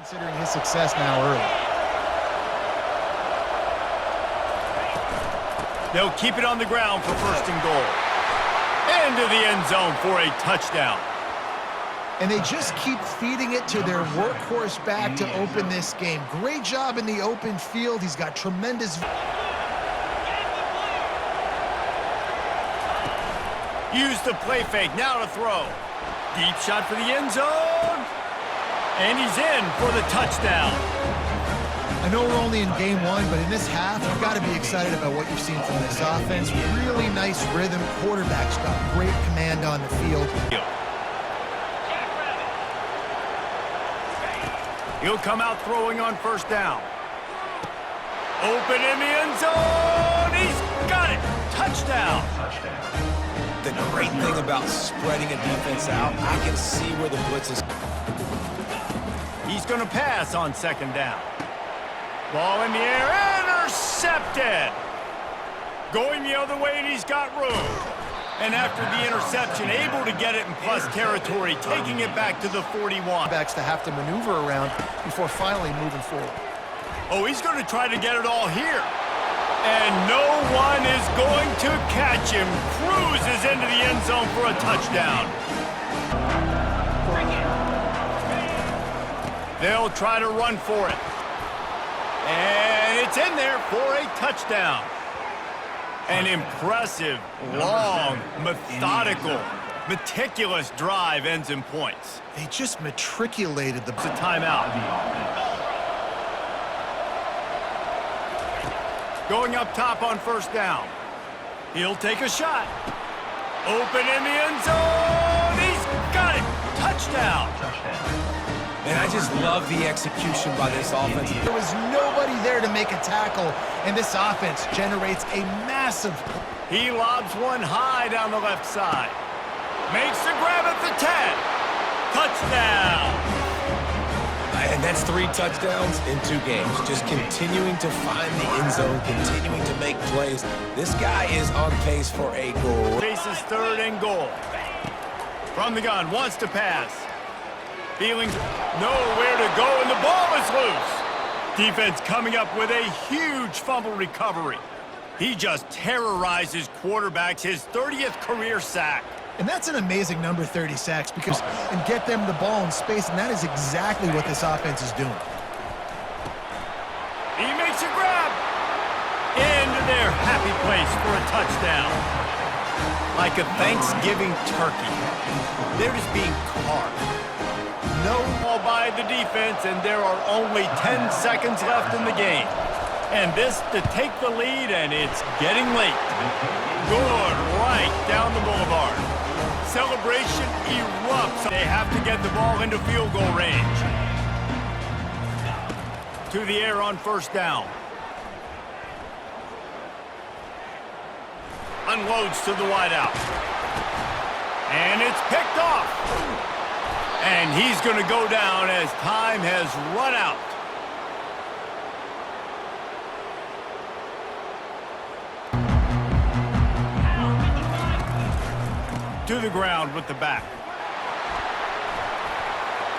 Considering his success now early. They'll keep it on the ground for first and goal. Into the end zone for a touchdown. And they just keep feeding it to their workhorse back to open this game. Great job in the open field. He's got tremendous... Use the play fake, now to throw. Deep shot for the end zone. And he's in for the touchdown. I know we're only in game one, but in this half, you've got to be excited about what you've seen from this offense. Really nice rhythm. Quarterback's got great command on the field. He'll come out throwing on first down. Open in the end zone. He's got it. Touchdown. The great thing about spreading a defense out, I can see where the blitz is. He's going to pass on second down. Ball in the air, intercepted. Going the other way, and he's got room. And after the interception, able to get it in plus territory, taking it back to the 41. Backs to have to maneuver around before finally moving forward. Oh, he's going to try to get it all here. And no one is going to catch him. Cruises into the end zone for a touchdown. They'll try to run for it. And it's in there for a touchdown. An impressive, long, methodical, meticulous drive ends in points. They just matriculated the... It's a timeout. Going up top on first down. He'll take a shot. Open in the end zone. He's got it. Touchdown. And I just love the execution by this offense. There was nobody there to make a tackle, and this offense generates a massive... He lobs one high down the left side. Makes the grab at the 10. Touchdown. And that's 3 touchdowns in 2 games. Just continuing to find the end zone, continuing to make plays. This guy is on pace for a goal. Faces third and goal. From the gun, wants to pass. Feeling nowhere to go, and the ball is loose. Defense coming up with a huge fumble recovery. He just terrorizes quarterbacks, his 30th career sack. And that's an amazing number, 30 sacks, because and get them the ball in space, and that is exactly what this offense is doing. He makes a grab into their happy place for a touchdown. Like a Thanksgiving turkey, they're just being carved. No ball by the defense, and there are only 10 seconds left in the game. And this to take the lead, and it's getting late. Good, right down the boulevard. Celebration erupts. They have to get the ball into field goal range. To the air on first down. Unloads to the wideout. And it's picked off. And he's going to go down as time has run out. To the ground with the back.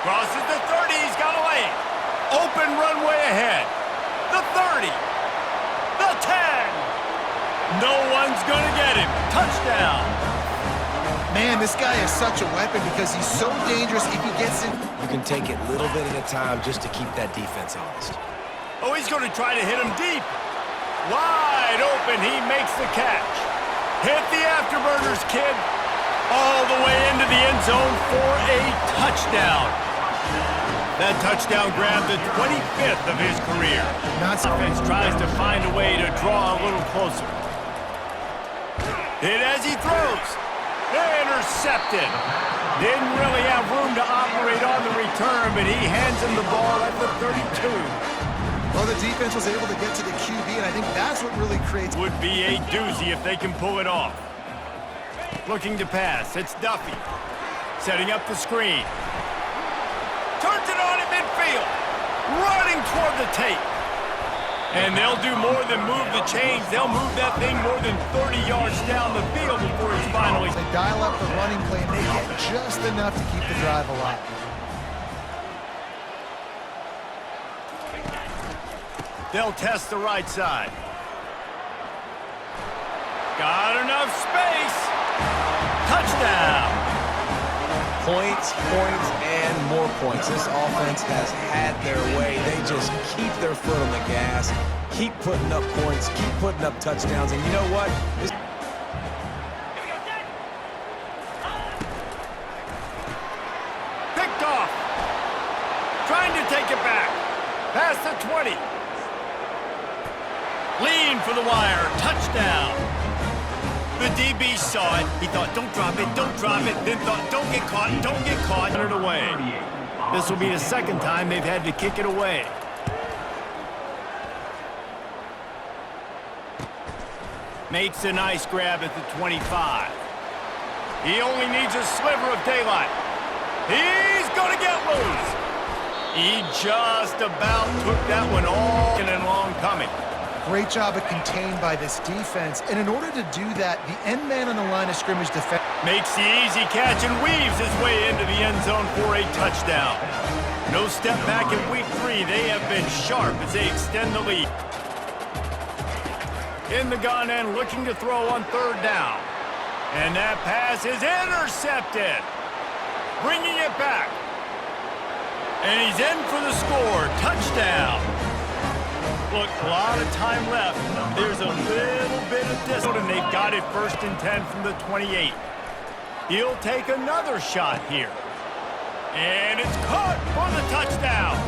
Crosses the 30, he's got a lane. Open runway ahead. The 30. The 10. No one's going to get him. Touchdown. Man, this guy is such a weapon because he's so dangerous if he gets in. You can take it little bit at a time just to keep that defense honest. Oh, he's going to try to hit him deep. Wide open, he makes the catch. Hit the afterburners, kid. All the way into the end zone for a touchdown. That touchdown grabbed the 25th of his career. Offense tries to find a way to draw a little closer. Hit as he throws. Intercepted. Didn't really have room to operate on the return, but he hands him the ball at the 32. Well, the defense was able to get to the QB, and I think that's what really creates... Would be a doozy if they can pull it off. Looking to pass. It's Duffy. Setting up the screen. Turns it on at midfield. Running toward the tape. And they'll do more than move the chains. They'll move that thing more than 30 yards down the field before it's finally... They dial up the running play, and they get just enough to keep the drive alive. They'll test the right side. Got enough space. Touchdown. Points, points, and more points. This offense has had their way. They just keep their foot on the gas, keep putting up points, keep putting up touchdowns. And you know what? Picked off. Trying to take it back. Past the 20. Lean for the wire. Touchdown. The DB saw it. He thought, don't drop it, don't drop it. Then thought, don't get caught, don't get caught. Put it away. This will be the second time they've had to kick it away. Makes a nice grab at the 25. He only needs a sliver of daylight. He's going to get loose. He just about took that one all in and long coming. Great job of contained by this defense. And in order to do that, the end man on the line of scrimmage defense makes the easy catch and weaves his way into the end zone for a touchdown. No step back in week 3. They have been sharp as they extend the lead. In the gun end, looking to throw on 3rd down. And that pass is intercepted. Bringing it back. And he's in for the score. Touchdown. Look, a lot of time left. There's a little bit of distance, and they've got it 1st and 10 from the 28. He'll take another shot here. And it's caught for the touchdown.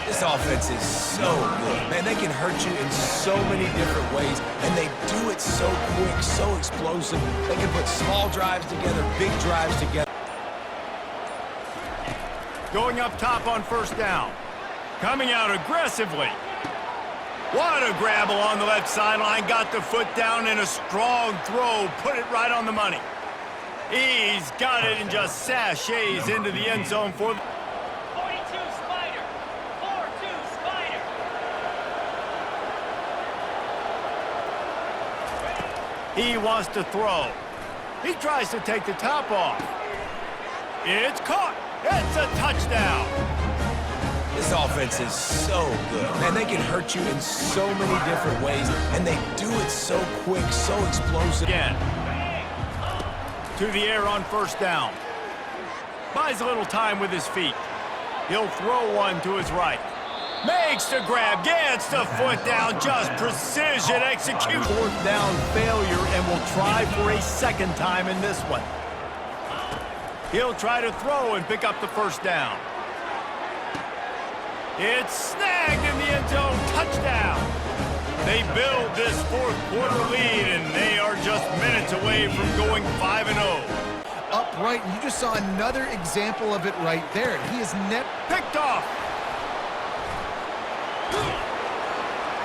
This offense is so good. Man, they can hurt you in so many different ways, and they do it so quick, so explosive. They can put small drives together, big drives together. Going up top on 1st down. Coming out aggressively. What a grab along the left sideline. Got the foot down in a strong throw. Put it right on the money. He's got it and just sashays into the end zone for the 42 Spider. 4-2 Spider. He wants to throw. He tries to take the top off. It's caught. It's a touchdown. This offense is so good. Man, they can hurt you in so many different ways, and they do it so quick, so explosive. Again. To the air on 1st down. Buys a little time with his feet. He'll throw one to his right. Makes the grab, gets the foot down, just precision execution. 4th down failure, and will try for a 2nd time in this one. He'll try to throw and pick up the 1st down. It's snagged in the end zone. Touchdown. They build this 4th quarter lead, and they are just minutes away from going 5-0. upright, and you just saw another example of it right there. He is picked off.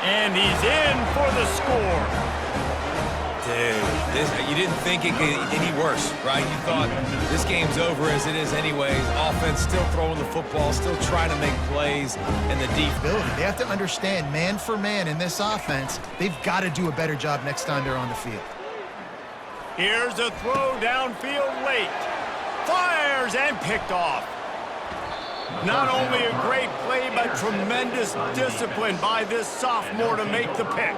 And he's in for the score. Dude, you didn't think it could get any worse, right? You thought this game's over as it is anyways. Offense still throwing the football, still trying to make plays, and the defense. They have to understand, man for man in this offense, they've got to do a better job next time they're on the field. Here's a throw downfield late. Fires and picked off. Not only a great play, but tremendous discipline by this sophomore to make the pick.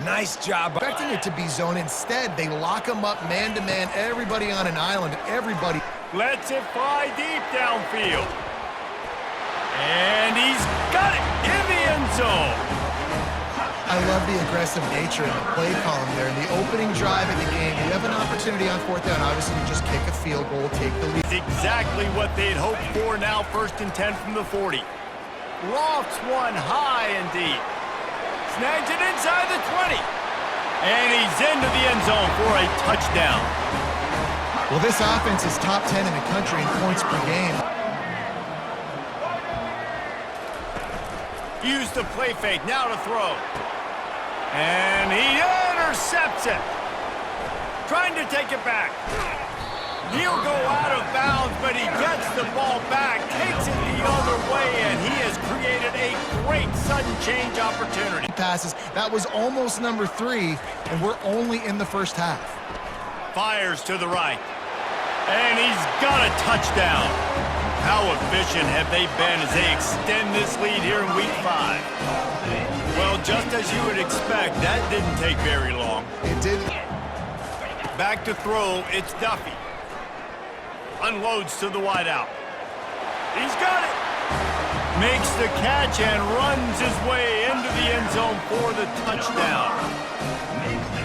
Nice job. Expecting it to be zone. Instead, they lock him up man-to-man, everybody on an island, everybody. Lets it fly deep downfield. And he's got it in the end zone. I love the aggressive nature of the play column there. In the opening drive of the game, you have an opportunity on fourth down, obviously, to just kick a field goal, take the lead. It's exactly what they'd hoped for now, 1st and 10 from the 40. Lofts one high and deep. Snags it inside the 20. And he's into the end zone for a touchdown. Well, this offense is top 10 in the country in points per game. Use the play fake, now to throw. And he intercepts it. Trying to take it back. He'll go out of bounds, but he gets the ball back, takes it the other way, and he has created a great sudden change opportunity. Passes. That was almost number 3, and we're only in the first half. Fires to the right. And he's got a touchdown. How efficient have they been as they extend this lead here in week 5? Well, just as you would expect, that didn't take very long. It didn't. Back to throw, it's Duffy. Unloads to the wideout. He's got it. Makes the catch and runs his way into the end zone for the touchdown.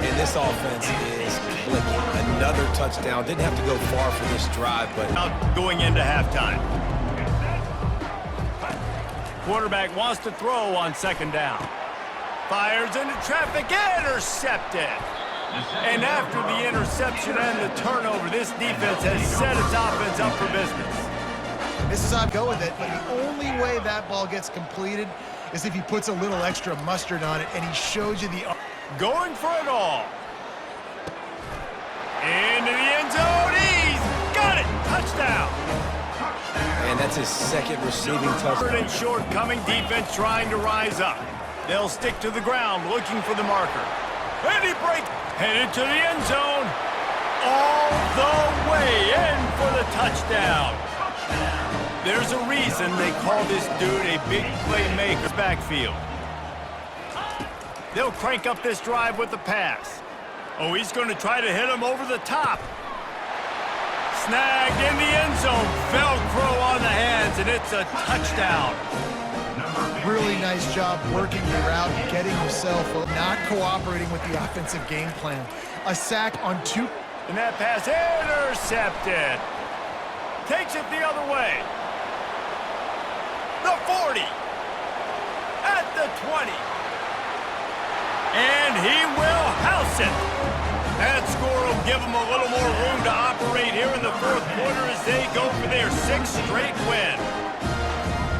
And this offense is clicking. Another touchdown. Didn't have to go far for this drive, but Now going into halftime. Quarterback wants to throw on second down. Fires into traffic, intercepted. And after the interception and the turnover, this defense has set its offense up for business. This is how I go with it, but the only way that ball gets completed is if he puts a little extra mustard on it and he shows you the... Going for it all. Into the end zone, he's got it, touchdown. and that's his second receiving touchdown. Third and short, coming defense trying to rise up. They'll stick to the ground looking for the marker. And he breaks, headed to the end zone. All the way in for the touchdown. There's a reason they call this dude a big playmaker's backfield. They'll crank up this drive with the pass. Oh, he's going to try to hit him over the top. Snagged in the end zone. Velcro on the hands, and it's a touchdown. Really nice job working your route, getting yourself not cooperating with the offensive game plan. A sack on two. And that pass intercepted. Takes it the other way. The 40. At the 20. And he will house it. That score will give them a little more room to operate here in the fourth quarter as they go for their 6th straight win.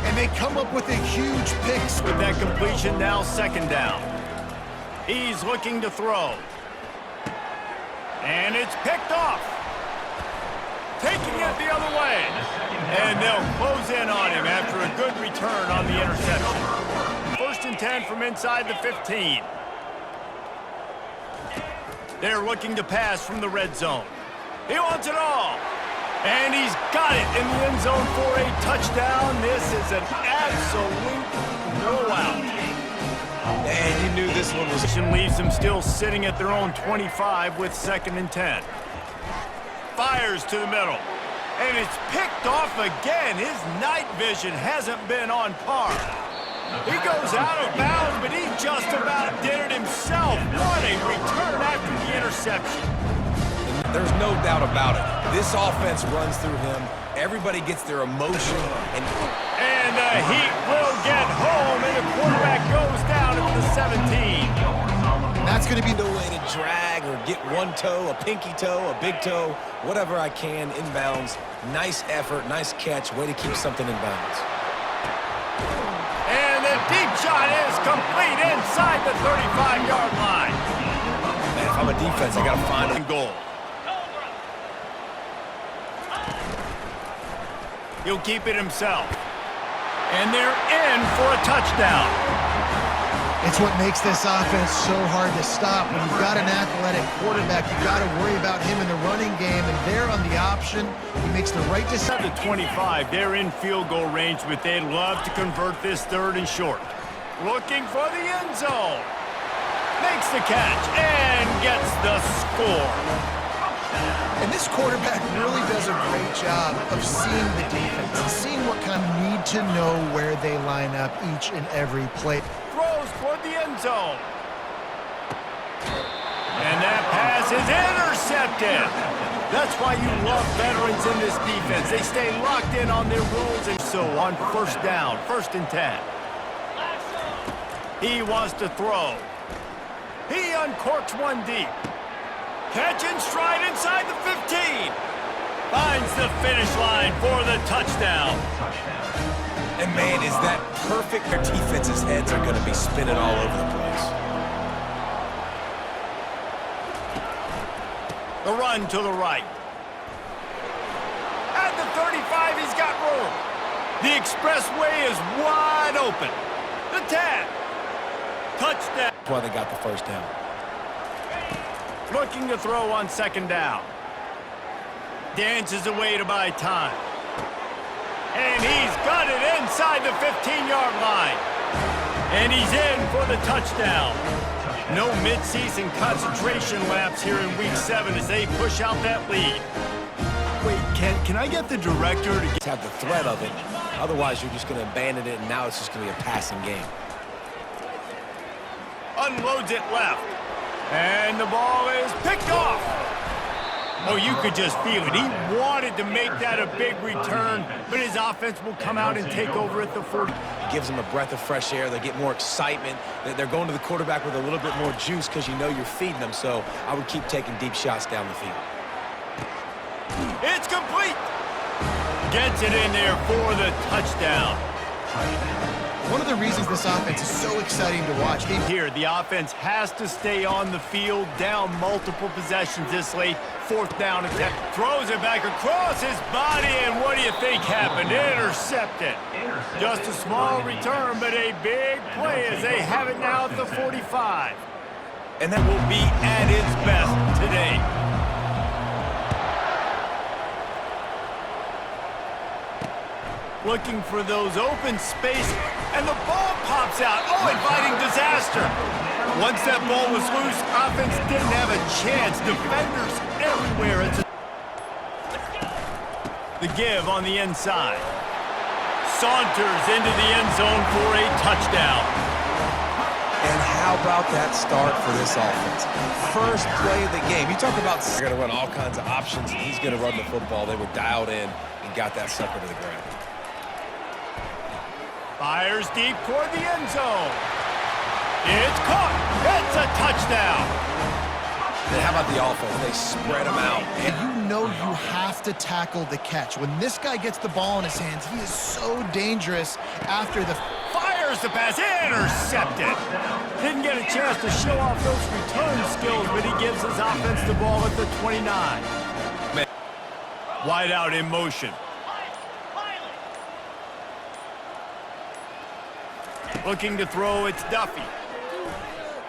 And they come up with a huge pick. With that completion, now second down. He's looking to throw. And it's picked off. Taking it the other way. And they'll close in on him after a good return on the interception. 1st and 10 from inside the 15. They're looking to pass from the red zone. He wants it all. And he's got it in the end zone for a touchdown. This is an absolute blowout. And you knew this one was... Leaves them still sitting at their own 25 with 2nd and 10. Fires to the middle. And it's picked off again. His night vision hasn't been on par. He goes out of bounds, but he just about did it himself. What a return after the interception. There's no doubt about it. This offense runs through him. Everybody gets their emotion. And the Heat will get home, and the quarterback goes down at the 17. That's going to be the way to drag or get one toe, a pinky toe, a big toe, whatever I can inbounds. Nice effort, nice catch, way to keep something in bounds. And the deep shot is complete inside the 35-yard line. Man, if I'm a defense, I got to find a goal. He'll keep it himself. And they're in for a touchdown. It's what makes this offense so hard to stop. When you've got an athletic quarterback, you've got to worry about him in the running game, and they're on the option. He makes the right decision. The 25, they're in field goal range, but they'd love to convert this 3rd and short. Looking for the end zone. Makes the catch and gets the score. And this quarterback really does a great job of seeing the defense, seeing what kind of need to know where they line up each and every play. Throws toward the end zone. And that pass is intercepted. That's why you love veterans in this defense. They stay locked in on their rules. And so on 1st down, 1st and 10. He wants to throw. He uncorks one deep. Catch and stride inside the 15. Finds the finish line for the touchdown. And man, is that perfect. Their defense's heads are going to be spinning all over the place. The run to the right. At the 35, he's got room. The expressway is wide open. The 10. Touchdown. That's why they got the 1st down. Looking to throw on 2nd down. Dances away to buy time. And he's got it inside the 15-yard line. And he's in for the touchdown. No midseason concentration laps here in Week 7 as they push out that lead. Wait, can I get the director to Have the threat of it. Otherwise, you're just going to abandon it, and now it's just going to be a passing game. unloads it left. And the ball is picked off. Oh, you could just feel it. He wanted to make that a big return, but his offense will come out and take over at the 40. It gives them a breath of fresh air. They get more excitement. They're going to the quarterback with a little bit more juice because you know you're feeding them. So I would keep taking deep shots down the field. It's complete. Gets it in there for the touchdown. One of the reasons this offense is so exciting to watch. Here, the offense has to stay on the field, down multiple possessions this late. Fourth down attempt. Throws it back across his body, and what do you think happened? Intercepted. Just a small return, but a big play as they have it now at the 45. And that will be at its best today. Looking for those open spaces, and the ball pops out. Oh, inviting disaster. Once that ball was loose, offense didn't have a chance. Defenders everywhere. The give on the inside. Saunters into the end zone for a touchdown. And how about that start for this offense? First play of the game. You talk about they're going to run all kinds of options, and he's going to run the football. They were dialed in and got that sucker to the ground. Fires deep toward the end zone. It's caught. It's a touchdown. And how about the offense? They spread them out. And you know you have to tackle the catch. When this guy gets the ball in his hands, he is so dangerous after the... Fires the pass. Intercepted. Didn't get a chance to show off those return skills, but he gives his offense the ball at the 29. Wide out in motion. Looking to throw, it's Duffy.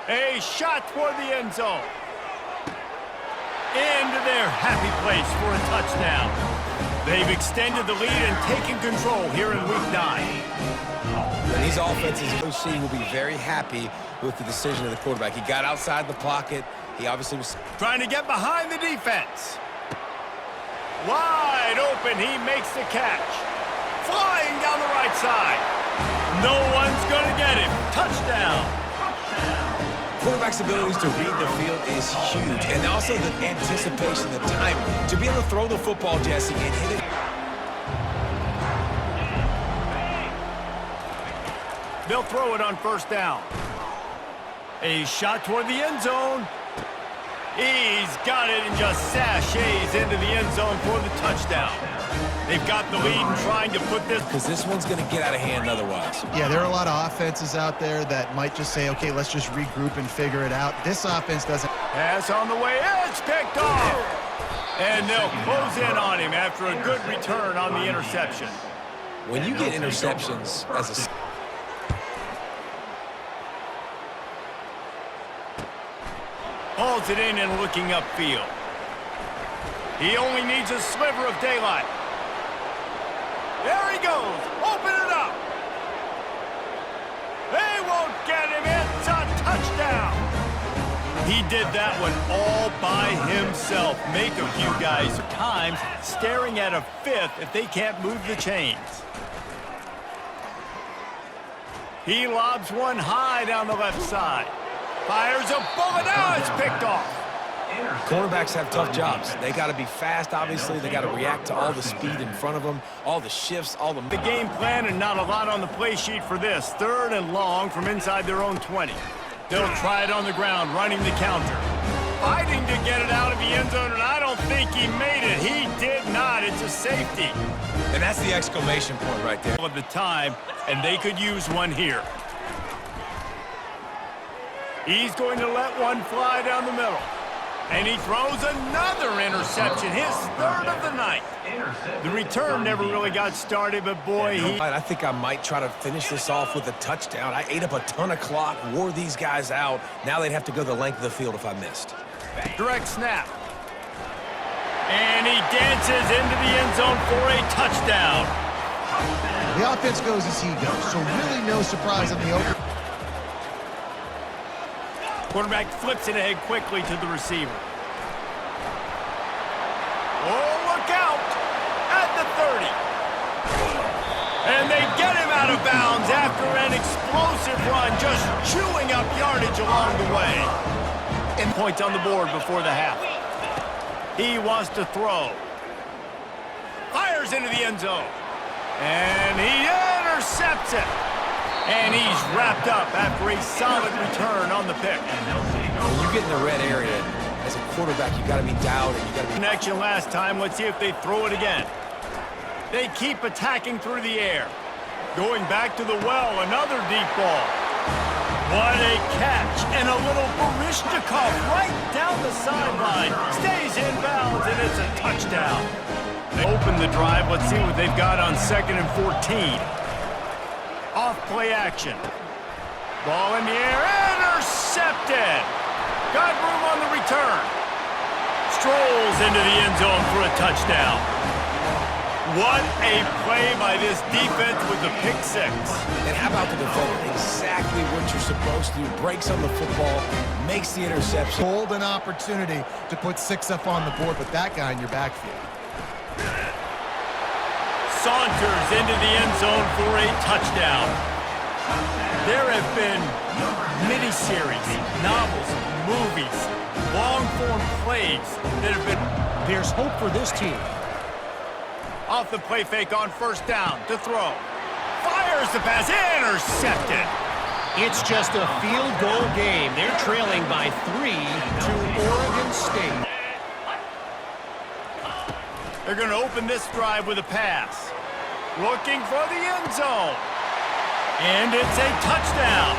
A shot toward the end zone. Into their happy place for a touchdown. They've extended the lead and taken control here in Week 9. And these offenses, OC will be very happy with the decision of the quarterback. He got outside the pocket. He obviously was trying to get behind the defense. Wide open, he makes the catch. Flying down the right side. No one's going to get him. Touchdown. Quarterback's abilities to read the field is huge. And also the anticipation, the timing. To be able to throw the football, Jesse, and hit it. They'll throw it on first down. A shot toward the end zone. He's got it and just sashays into the end zone for the touchdown. They've got the lead and trying to put this... Because this one's going to get out of hand otherwise. Yeah, there are a lot of offenses out there that might just say, okay, let's just regroup and figure it out. This offense doesn't... Pass on the way. It's picked off. And they'll close in on him after a good return on the interception. When you get interceptions as a... Hauls it in and looking upfield. He only needs a sliver of daylight. There he goes. Open it up. They won't get him. It's a touchdown. He did that one all by himself. Make a few guys times staring at a fifth if they can't move the chains. He lobs one high down the left side. Fires a bullet. Now it's picked off. Cornerbacks have tough jobs. They got to be fast, obviously. They got to react to all the speed in front of them, all the shifts, all the game plan, and not a lot on the play sheet for this. Third and long from inside their own 20. They'll try it on the ground, running the counter. Fighting to get it out of the end zone, and I don't think he made it. He did not. It's a safety. And that's the exclamation point right there. Of the time, and they could use one here. He's going to let one fly down the middle. And he throws another interception, his third of the night. The return never really got started, but boy, I think I might try to finish this off with a touchdown. I ate up a ton of clock, wore these guys out. Now they'd have to go the length of the field if I missed. Direct snap. And he dances into the end zone for a touchdown. The offense goes as he goes, so really no surprise on the open. Quarterback flips it ahead quickly to the receiver. Oh, look out! At the 30. And they get him out of bounds after an explosive run, just chewing up yardage along the way. And points on the board before the half. He wants to throw. Fires into the end zone. And he intercepts it. And he's wrapped up after a solid return on the pick. When you get in the red area, as a quarterback, you got to be dialed and you got to be... Connection last time. Let's see if they throw it again. They keep attacking through the air. Going back to the well, another deep ball. What a catch, and a little Barishnikov right down the sideline. Stays in bounds, and it's a touchdown. They open the drive. Let's see what they've got on 2nd and 14. Off play action. Ball in the air, intercepted. Got room on the return. Strolls into the end zone for a touchdown. What a play by this defense with the pick six. And how about the defender? Exactly what you're supposed to do. Breaks on the football, makes the interception. Golden opportunity to put 6 up on the board with that guy in your backfield. Saunters into the end zone for a touchdown. There have been miniseries, novels, movies, long-form plays that have been... There's hope for this team. Off the play fake on 1st down to throw. Fires the pass, intercepted. It's just a field goal game. They're trailing by 3 to Oregon State. They're going to open this drive with a pass. Looking for the end zone. And it's a touchdown.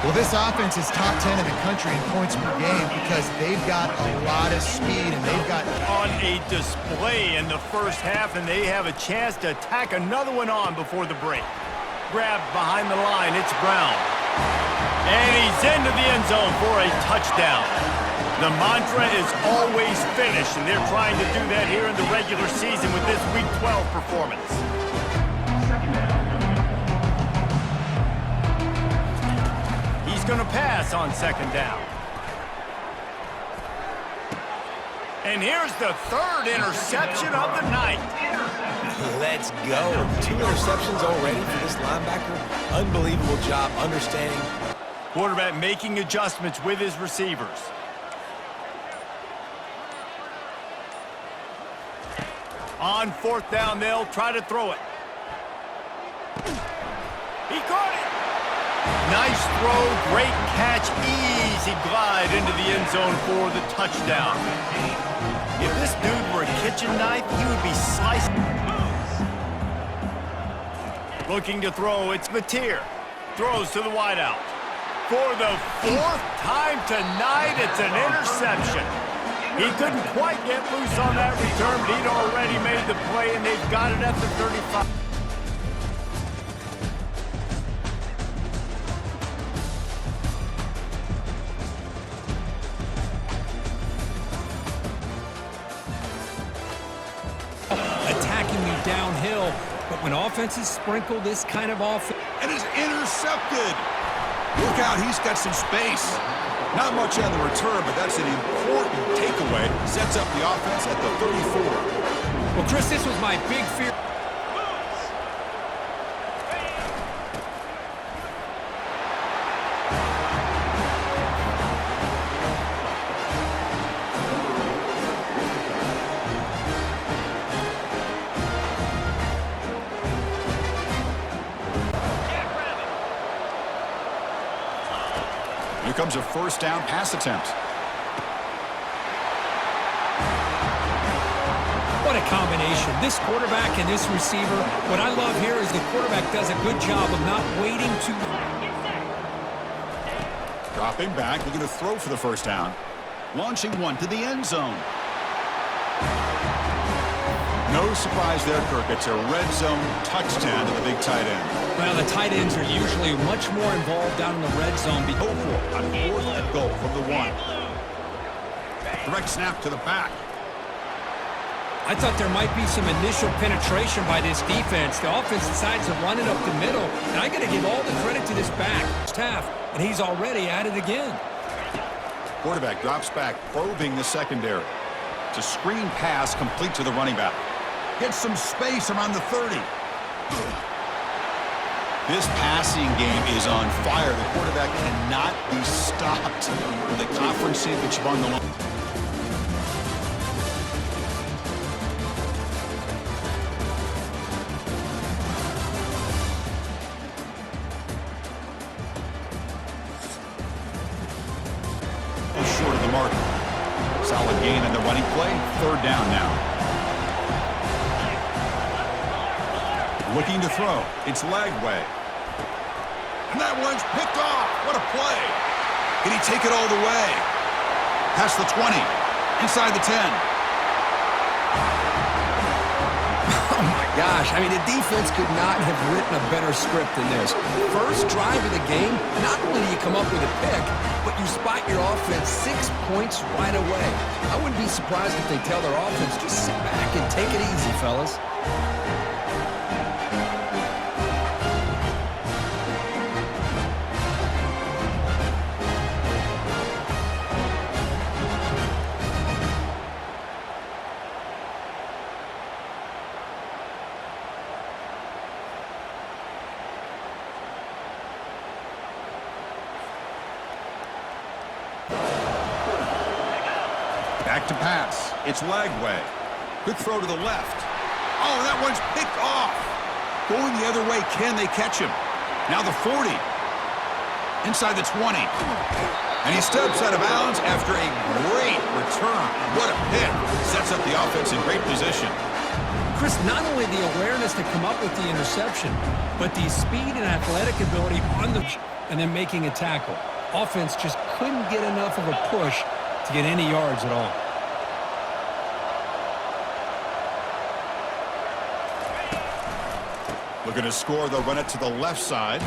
Well, this offense is top 10 in the country in points per game because they've got a lot of speed and they've got... On a display in the first half, and they have a chance to tack another one on before the break. Grabbed behind the line, it's Brown. And he's into the end zone for a touchdown. The mantra is always finish, and they're trying to do that here in the regular season with this Week 12 performance. He's going to pass on 2nd down. And here's the 3rd interception of the night. Let's go. 2 interceptions already for this linebacker. Unbelievable job understanding. Quarterback making adjustments with his receivers. On 4th down, they'll try to throw it. He caught it. Nice throw, great catch, easy glide into the end zone for the touchdown. If this dude were a kitchen knife, he would be sliced. Looking to throw, it's Mateer. Throws to the wideout. For the 4th time tonight, it's an interception. He couldn't quite get loose on that return, but he'd already made the play, and they've got it at the 35. Attacking you downhill, but when offenses sprinkle this kind of offense... And is intercepted. Look out, he's got some space. Not much on the return, but that's an important takeaway. Sets up the offense at the 34. Well, Chris, this was my big fear. Here comes a 1st down pass attempt. What a combination. This quarterback and this receiver. What I love here is the quarterback does a good job of not waiting to... Dropping back, looking to throw for the 1st down. Launching one to the end zone. No surprise there, Kirk. It's a red zone touchdown to the big tight end. Well, the tight ends are usually much more involved down in the red zone. Go for it on 4th and goal from the 1. Direct snap to the back. I thought there might be some initial penetration by this defense. The offense decides to run it up the middle, and I got to give all the credit to this back, Taff, and he's already at it again. Quarterback drops back, probing the secondary. It's a screen pass complete to the running back. Gets some space around the 30. This passing game is on fire. The quarterback cannot be stopped with a conference championship on the line. Short of the mark. Solid gain on the running play. Third down now. Looking to throw. It's Lagway. And that one's picked off. What a play. Can he take it all the way? Past the 20. Inside the 10. Oh, my gosh. I mean, the defense could not have written a better script than this. First drive of the game, not only do you come up with a pick, but you spot your offense 6 points right away. I wouldn't be surprised if they tell their offense, just sit back and take it easy, fellas. Back to pass. It's Lagway. Good throw to the left. Oh, that one's picked off. Going the other way. Can they catch him? Now the 40. Inside the 20. And he steps out of bounds after a great return. What a pick. Sets up the offense in great position. Chris, not only the awareness to come up with the interception, but the speed and athletic ability on the and then making a tackle. Offense just couldn't get enough of a push to get any yards at all. Looking to score, they'll run it to the left side.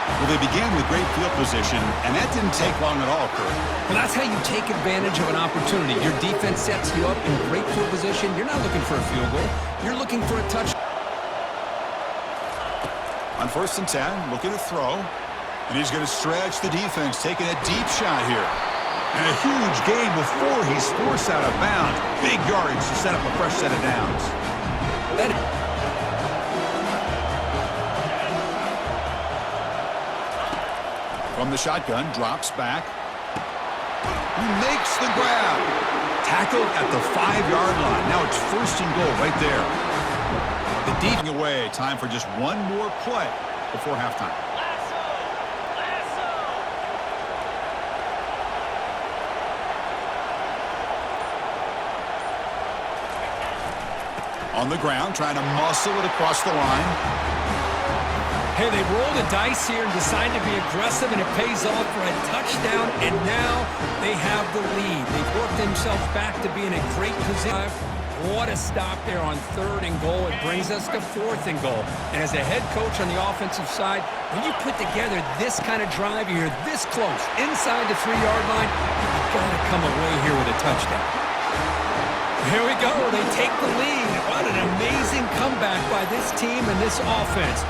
Well, they began with great field position, and that didn't take long at all, Kurt. Well, that's how you take advantage of an opportunity. Your defense sets you up in great field position. You're not looking for a field goal. You're looking for a touchdown. On 1st and 10, looking to throw. And he's going to stretch the defense, taking a deep shot here. And a huge gain before he's forced out of bounds. Big yardage to set up a fresh set of downs. From the shotgun, drops back. He makes the grab. Tackled at the 5-yard line. Now it's 1st and goal right there. The deep away. Time for just one more play before halftime. On the ground, trying to muscle it across the line. Hey, they roll the dice here and decide to be aggressive, and it pays off for a touchdown, and now they have the lead. They've worked themselves back to be in a great position. What a stop there on 3rd and goal. It brings us to 4th and goal. And as a head coach on the offensive side, when you put together this kind of drive, you're this close, inside the 3-yard line, you've got to come away here with a touchdown. Here we go. They take the lead. What an amazing comeback by this team and this offense.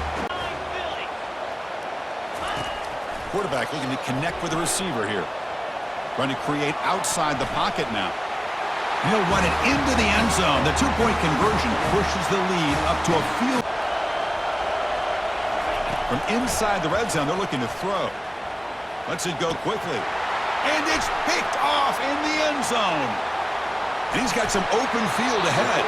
Quarterback looking to connect with the receiver here. Trying to create outside the pocket now. He'll run it into the end zone. The 2-point conversion pushes the lead up to a field. From inside the red zone, they're looking to throw. Lets it go quickly. And it's picked off in the end zone. And he's got some open field ahead.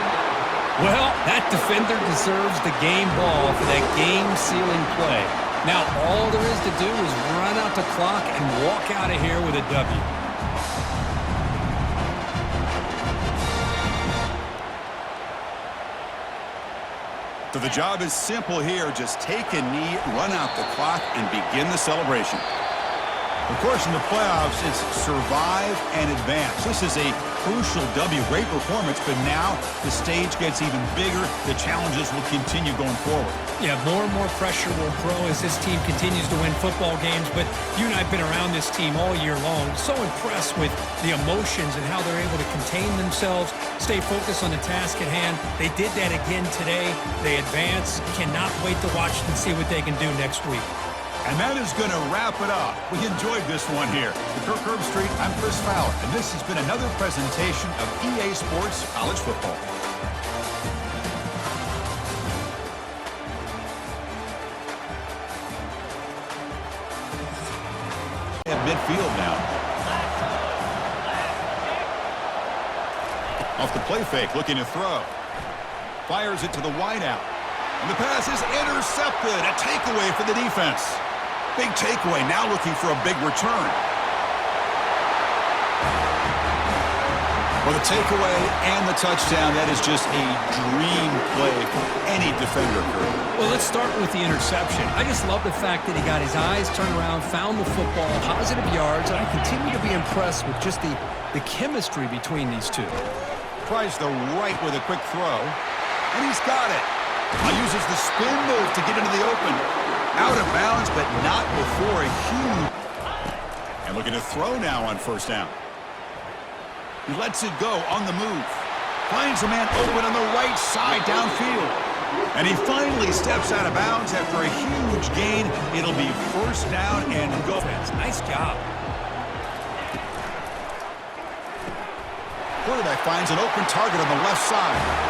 Well, that defender deserves the game ball for that game-sealing play. Now, all there is to do is run out the clock and walk out of here with a W. So the job is simple here. Just take a knee, run out the clock, and begin the celebration. Of course, in the playoffs, it's survive and advance. This is a crucial W. Great performance, but now the stage gets even bigger. The challenges will continue going forward. Yeah, more and more pressure will grow as this team continues to win football games, but you and I have been around this team all year long. So impressed with the emotions and how they're able to contain themselves, stay focused on the task at hand. They did that again today. They advance. Cannot wait to watch and see what they can do next week. And that is going to wrap it up. We enjoyed this one here. For Kirk Herbstreit, I'm Chris Fowler, and this has been another presentation of EA Sports College Football. At midfield now. Off the play fake, looking to throw. Fires it to the wideout. And the pass is intercepted. A takeaway for the defense. Big takeaway, now looking for a big return. Well, the takeaway and the touchdown, that is just a dream play for any defender, Kurt. Well, let's start with the interception. I just love the fact that he got his eyes turned around, found the football, positive yards, and I continue to be impressed with just the chemistry between these two. Tries the right with a quick throw, and he's got it. Now uses the spin move to get into the open. Out of bounds, but not before a huge... And looking to throw now on first down. He lets it go on the move. Finds a man open on the right side downfield. And he finally steps out of bounds after a huge gain. It'll be first down and go. Nice job. Quarterback finds an open target on the left side.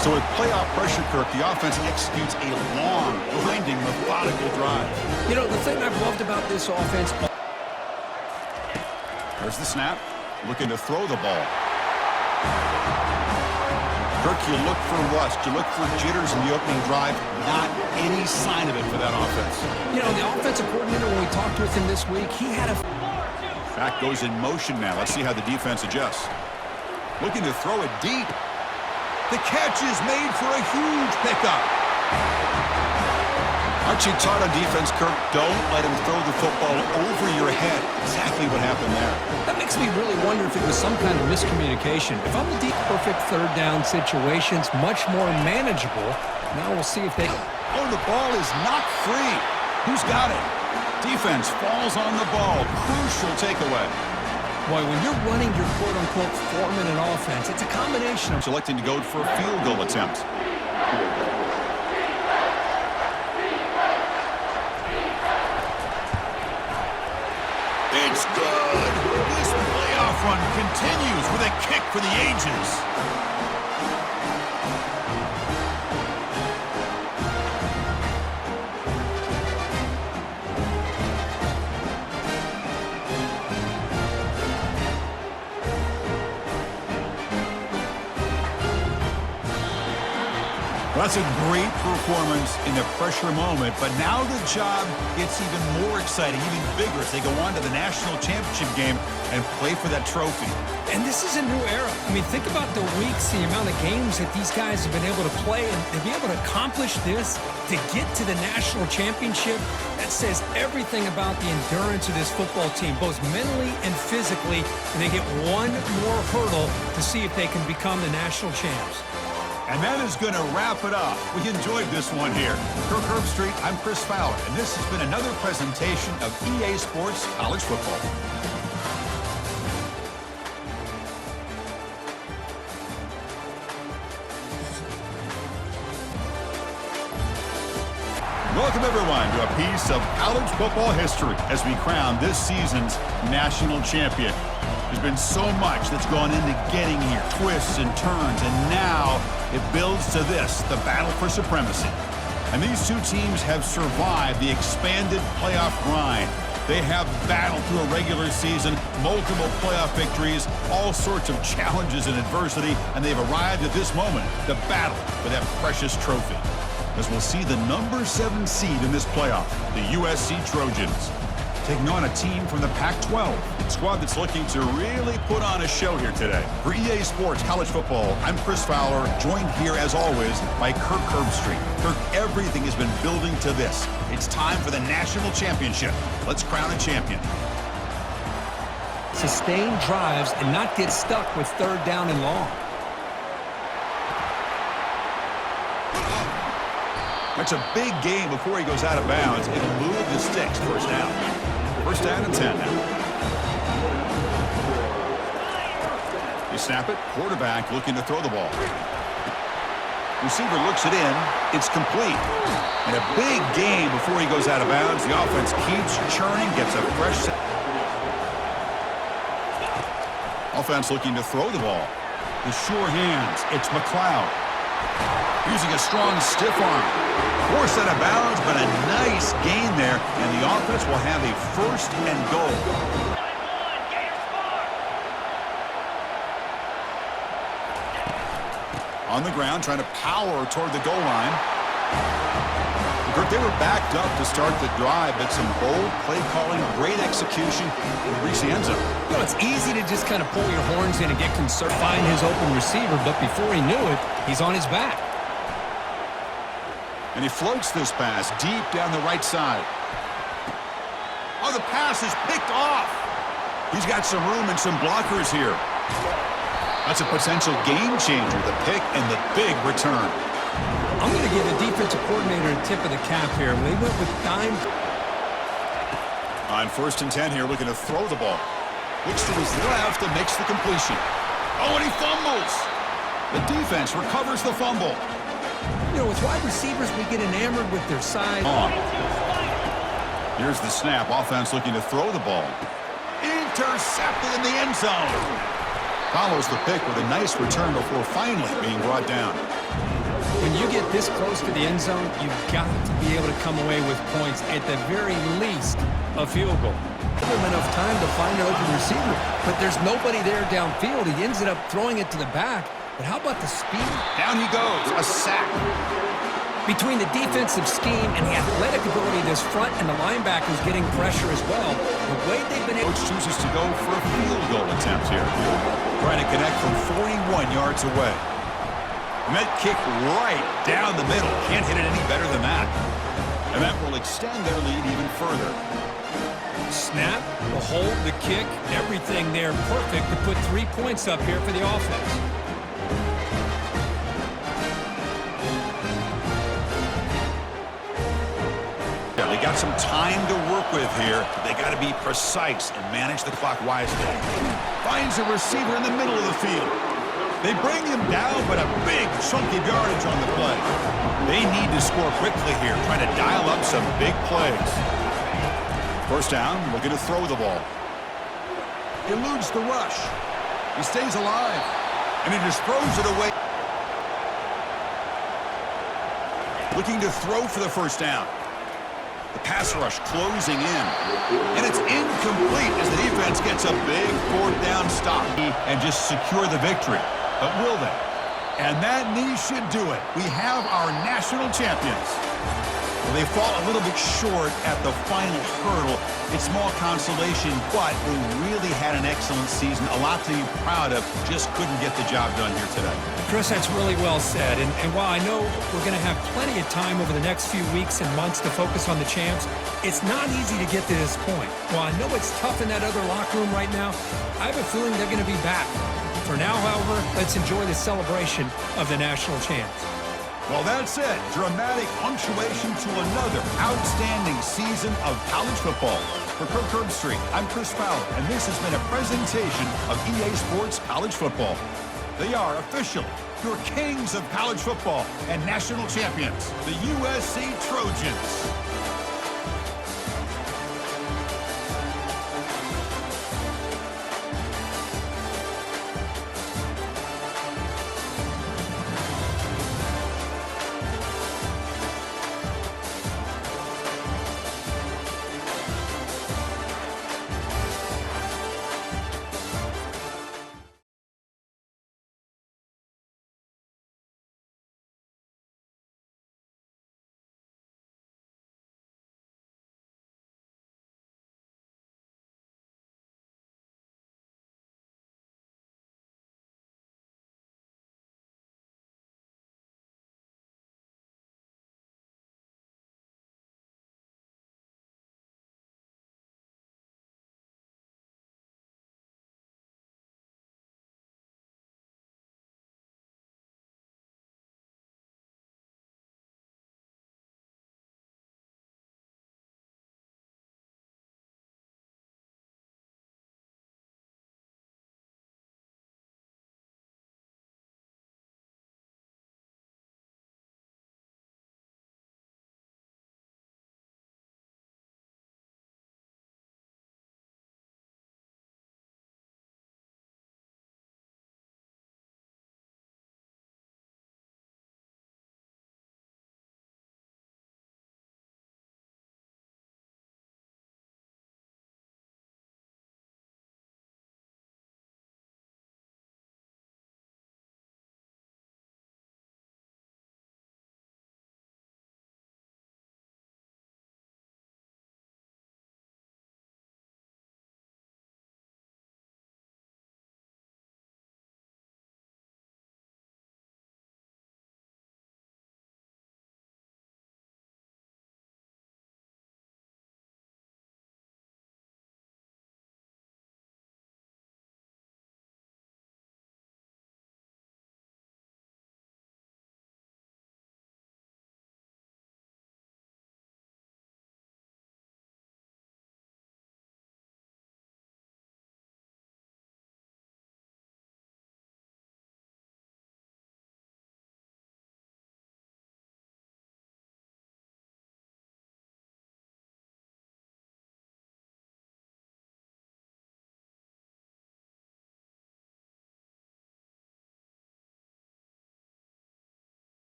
So with playoff pressure, Kirk, the offense executes a long, grinding, methodical drive. You know, the thing I've loved about this offense... There's the snap. Looking to throw the ball. Kirk, you look for rust. You look for jitters in the opening drive. Not any sign of it for that offense. You know, the offensive coordinator, when we talked with him this week, he had a... Back goes in motion now. Let's see how the defense adjusts. Looking to throw it deep. The catch is made for a huge pickup. Aren't you taught on defense, Kirk? Don't let him throw the football over your head. Exactly what happened there. That makes me really wonder if it was some kind of miscommunication. If I'm the deep, perfect third down situations, much more manageable. Now we'll see if they... Oh, the ball is not free. Who's got it? Defense falls on the ball. Crucial takeaway. Boy, when you're running your quote-unquote four-minute offense, it's a combination of... Selecting to go for a field goal attempt. It's good. This playoff run continues with a kick for the ages. That's a great performance in the pressure moment, but now the job gets even more exciting, even bigger as they go on to the national championship game and play for that trophy. And this is a new era. I mean, think about the weeks, the amount of games that these guys have been able to play, and to be able to accomplish this, to get to the national championship, that says everything about the endurance of this football team, both mentally and physically, and they get one more hurdle to see if they can become the national champs. And that is going to wrap it up. We enjoyed this one here. Kirk Herbstreit, I'm Chris Fowler, and this has been another presentation of EA Sports College Football. Welcome, everyone, to a piece of college football history as we crown this season's national champion. There's been so much that's gone into getting here, twists and turns, and now it builds to this, the battle for supremacy. And these two teams have survived the expanded playoff grind. They have battled through a regular season, multiple playoff victories, all sorts of challenges and adversity, and they've arrived at this moment, the battle for that precious trophy. As we'll see the number 7 seed in this playoff, the USC Trojans, taking on a team from the Pac-12, a squad that's looking to really put on a show here today. For EA Sports College Football, I'm Chris Fowler, joined here as always by Kirk Herbstreit. Kirk, everything has been building to this. It's time for the national championship. Let's crown a champion. sustain drives and not get stuck with third down and long. That's a big gain before he goes out of bounds. It'll move the sticks. First down. First down and 10 now. You snap it. Quarterback looking to throw the ball. Receiver looks it in. It's complete. And a big gain before he goes out of bounds. The offense keeps churning, gets a fresh set. Offense looking to throw the ball. The sure hands. It's McLeod. Using a strong stiff arm. Forced out of bounds, but a nice gain there. And the offense will have a first and goal. On the ground, trying to power toward the goal line. They were backed up to start the drive, but some bold play calling, great execution, and reach the end zone. You know, it's easy to just kind of pull your horns in and get concerned, find his open receiver, but before he knew it, he's on his back. And he floats this pass deep down the right side. Oh, the pass is picked off. He's got some room and some blockers here. That's a potential game changer, the pick and the big return. I'm going to give the defensive coordinator a tip of the cap here. They went with dime. On first and 10 here, looking to throw the ball. Looks to his left and makes the completion. Oh, and he fumbles. The defense recovers the fumble. You know, with wide receivers, we get enamored with their size. Here's the snap. Offense looking to throw the ball. Intercepted in the end zone. Follows the pick with a nice return before finally being brought down. When you get this close to the end zone, you've got to be able to come away with points, at the very least, a field goal. Give him enough time to find an open receiver, but there's nobody there downfield. He ends up throwing it to the back. But how about the speed? Down he goes. A sack. Between the defensive scheme and the athletic ability of this front and the linebackers getting pressure as well, the way they've been able... Coach chooses to go for a field goal attempt here. Trying to connect from 41 yards away. And that kick right down the middle. Can't hit it any better than that. And that will extend their lead even further. Snap, the hold, the kick, everything there perfect to put 3 points up here for the offense. Yeah, they got some time to work with here. They got to be precise and manage the clock wisely. Finds a receiver in the middle of the field. They bring him down, but a big chunk of yardage on the play. They need to score quickly here, trying to dial up some big plays. First down, looking to throw the ball. Eludes the rush. He stays alive, and he just throws it away. Looking to throw for the first down. The pass rush closing in. And it's incomplete as the defense gets a big fourth down stop and just secure the victory. But will they? And that knee should do it. We have our national champions. Well, they fall a little bit short at the final hurdle. It's small consolation, but they really had an excellent season. A lot to be proud of. Just couldn't get the job done here today. Chris, that's really well said. And while I know we're going to have plenty of time over the next few weeks and months to focus on the champs, it's not easy to get to this point. While I know it's tough in that other locker room right now, I have a feeling they're going to be back. For now, however, let's enjoy the celebration of the national champs. Well, that's it. Dramatic punctuation to another outstanding season of college football. For Kirk Herbstreit, I'm Chris Fowler, and this has been a presentation of EA Sports College Football. They are officially your kings of college football and national champions, the USC Trojans.